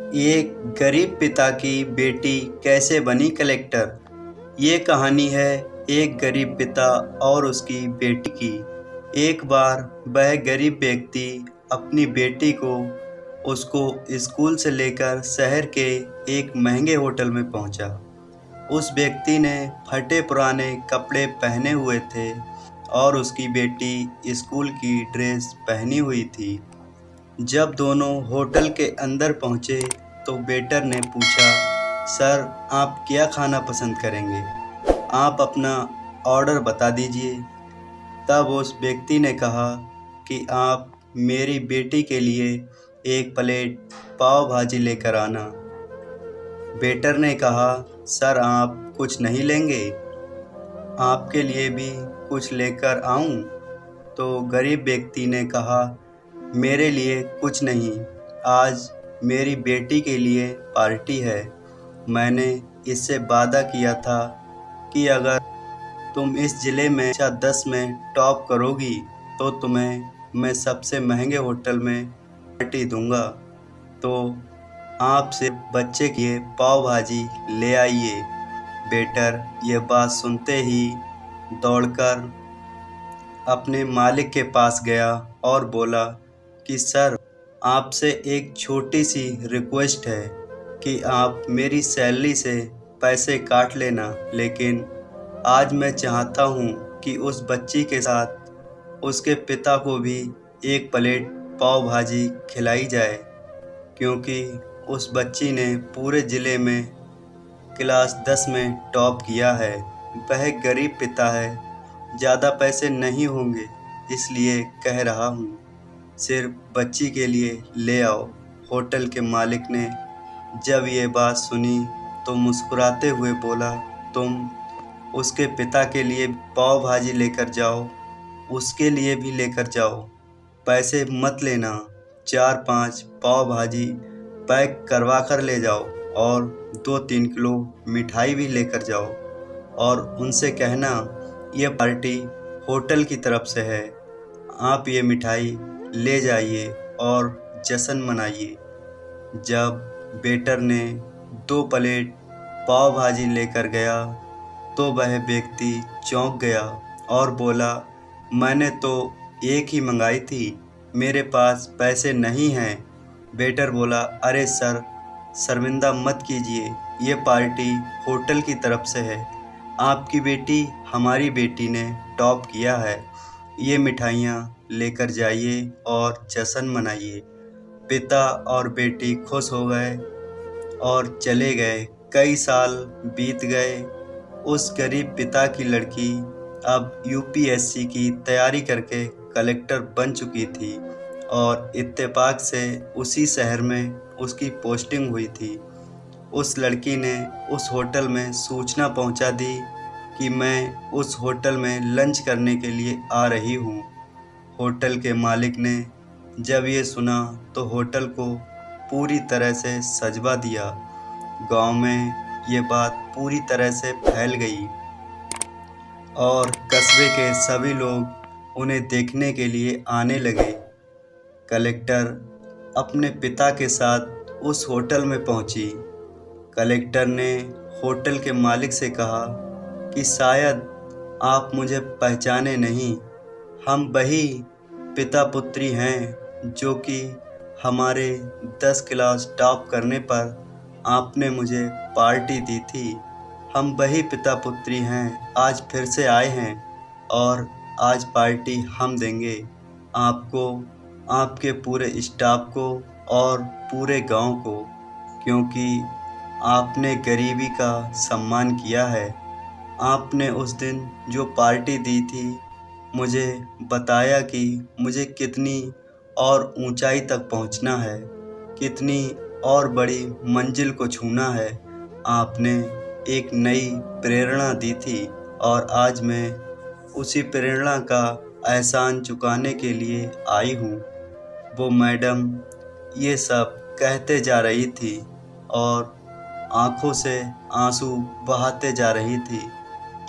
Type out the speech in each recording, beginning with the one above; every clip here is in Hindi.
एक गरीब पिता की बेटी कैसे बनी कलेक्टर। ये कहानी है एक गरीब पिता और उसकी बेटी की। एक बार वह गरीब व्यक्ति अपनी बेटी को उसको स्कूल से लेकर शहर के एक महंगे होटल में पहुंचा। उस व्यक्ति ने फटे पुराने कपड़े पहने हुए थे और उसकी बेटी स्कूल की ड्रेस पहनी हुई थी। जब दोनों होटल के अंदर पहुंचे तो वेटर ने पूछा, सर आप क्या खाना पसंद करेंगे? आप अपना ऑर्डर बता दीजिए। तब उस व्यक्ति ने कहा कि आप मेरी बेटी के लिए एक प्लेट पाव भाजी लेकर आना। वेटर ने कहा, सर आप कुछ नहीं लेंगे? आपके लिए भी कुछ लेकर आऊं? तो गरीब व्यक्ति ने कहा, मेरे लिए कुछ नहीं, आज मेरी बेटी के लिए पार्टी है। मैंने इससे वादा किया था कि अगर तुम इस ज़िले में कक्षा 10 में टॉप करोगी तो तुम्हें मैं सबसे महंगे होटल में पार्टी दूंगा। तो आप सिर्फ बच्चे के लिए पाव भाजी ले आइए। वेटर ये बात सुनते ही दौड़कर अपने मालिक के पास गया और बोला कि सर आपसे एक छोटी सी रिक्वेस्ट है कि आप मेरी सैलरी से पैसे काट लेना, लेकिन आज मैं चाहता हूँ कि उस बच्ची के साथ उसके पिता को भी एक प्लेट पाव भाजी खिलाई जाए, क्योंकि उस बच्ची ने पूरे ज़िले में क्लास 10 में टॉप किया है। वह गरीब पिता है, ज़्यादा पैसे नहीं होंगे, इसलिए कह रहा हूँ, सिर्फ बच्ची के लिए ले आओ। होटल के मालिक ने जब ये बात सुनी तो मुस्कुराते हुए बोला, तुम उसके पिता के लिए पाव भाजी लेकर जाओ, उसके लिए भी लेकर जाओ, पैसे मत लेना। 4-5 पाव भाजी पैक करवा कर ले जाओ और 2-3 किलो मिठाई भी लेकर जाओ और उनसे कहना ये पार्टी होटल की तरफ से है, आप ये मिठाई ले जाइए और जश्न मनाइए। जब वेटर ने 2 प्लेट पाव भाजी लेकर गया तो वह व्यक्ति चौंक गया और बोला, मैंने तो एक ही मंगाई थी, मेरे पास पैसे नहीं हैं। वेटर बोला, अरे सर शर्मिंदा मत कीजिए, ये पार्टी होटल की तरफ से है, आपकी बेटी हमारी बेटी ने टॉप किया है, ये मिठाइयाँ लेकर जाइए और जश्न मनाइए। पिता और बेटी खुश हो गए और चले गए। कई साल बीत गए। उस गरीब पिता की लड़की अब यूपीएससी की तैयारी करके कलेक्टर बन चुकी थी और इत्तेफाक से उसी शहर में उसकी पोस्टिंग हुई थी। उस लड़की ने उस होटल में सूचना पहुंचा दी कि मैं उस होटल में लंच करने के लिए आ रही हूं। होटल के मालिक ने जब ये सुना तो होटल को पूरी तरह से सजवा दिया। गांव में ये बात पूरी तरह से फैल गई और कस्बे के सभी लोग उन्हें देखने के लिए आने लगे। कलेक्टर अपने पिता के साथ उस होटल में पहुंची। कलेक्टर ने होटल के मालिक से कहा कि शायद आप मुझे पहचाने नहीं, हम वही पिता पुत्री हैं जो कि हमारे 10 क्लास टॉप करने पर आपने मुझे पार्टी दी थी। हम वही पिता पुत्री हैं, आज फिर से आए हैं और आज पार्टी हम देंगे आपको, आपके पूरे स्टाफ को और पूरे गांव को, क्योंकि आपने गरीबी का सम्मान किया है। आपने उस दिन जो पार्टी दी थी, मुझे बताया कि मुझे कितनी और ऊंचाई तक पहुंचना है, कितनी और बड़ी मंजिल को छूना है। आपने एक नई प्रेरणा दी थी और आज मैं उसी प्रेरणा का एहसान चुकाने के लिए आई हूँ। वो मैडम ये सब कहते जा रही थी और आँखों से आंसू बहाते जा रही थी।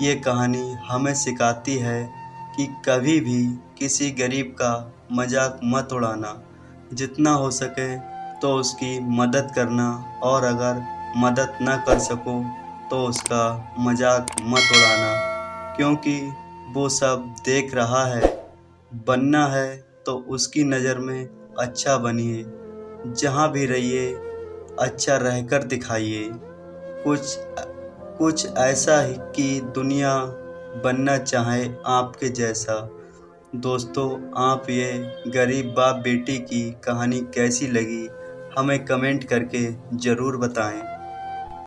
ये कहानी हमें सिखाती है कि कभी भी किसी गरीब का मजाक मत उड़ाना। जितना हो सके तो उसकी मदद करना, और अगर मदद ना कर सको तो उसका मजाक मत उड़ाना, क्योंकि वो सब देख रहा है। बनना है तो उसकी नज़र में अच्छा बनिए, जहाँ भी रहिए अच्छा रहकर दिखाइए। कुछ कुछ ऐसा ही कि दुनिया बनना चाहे आपके जैसा। दोस्तों, आप ये गरीब बाप बेटी की कहानी कैसी लगी हमें कमेंट करके ज़रूर बताएं।